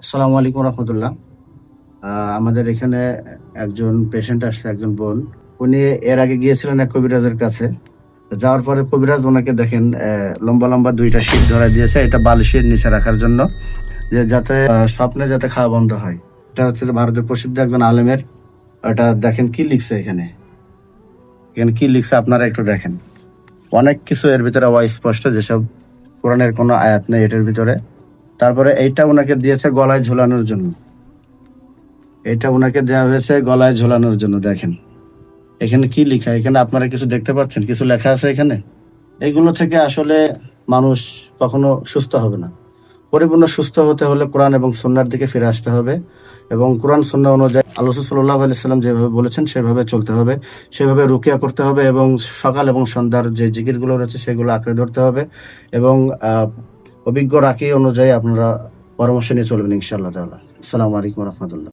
আসসালামু আলাইকুম রহমতুল্লাহ। আমাদের এখানে একজন পেশেন্ট আসছে, একজন বোন। উনি এর আগে গিয়েছিলেন এক কবিরাজের কাছে। যাওয়ার পরে কবিরাজ ওনাকে দেখেন লম্বা লম্বা দুইটা শীট ধরা দিয়েছে, এটা বালিশের নিচে রাখার জন্য, যে যাতে স্বপ্নে যাতে খাওয়া বন্ধ হয়। এটা হচ্ছে যে ভারতের প্রসিদ্ধ একজন আলেমের। এটা দেখেন কি লিখছে এখানে। এখানে কি লিখছে আপনারা একটু দেখেন। অনেক কিছু এর ভিতরে অস্পষ্ট, যেসব কোরআনের কোনো আয়াত নেই এটার ভিতরে। তারপরে এইটা ওনাকে দিয়েছে গলায় ঝোলানোর জন্য। এটা ওনাকে দেওয়া হয়েছে গলায় ঝোলানোর জন্য। দেখেন এখানে কি লেখা, এখানে আপনারা কিছু দেখতে পাচ্ছেন, কিছু লেখা আছে এখানে। এগুলো থেকে আসলে মানুষ কখনো সুস্থ হবে না। পরিপূর্ণ সুস্থ হতে হলে কোরআন এবং সুন্নাহর দিকে ফিরে আসতে হবে, এবং কোরআন সুন্নাহ অনুযায়ী আল্লাহ সাল্লাল্লাহু আলাইহি সাল্লাম যেভাবে বলেছেন সেভাবে চলতে হবে, সেভাবে রুকিয়া করতে হবে, এবং সকাল এবং সন্ধ্যার যে জিকিরগুলো রয়েছে সেগুলো আঁকড়ে ধরতে হবে, এবং অভিজ্ঞ রাকি অনুযায়ী আপনারা পরামর্শ নিয়ে চলবেন ইনশাআল্লাহ তাআলা। আসসালামু আলাইকুম রহমতুল্লাহ।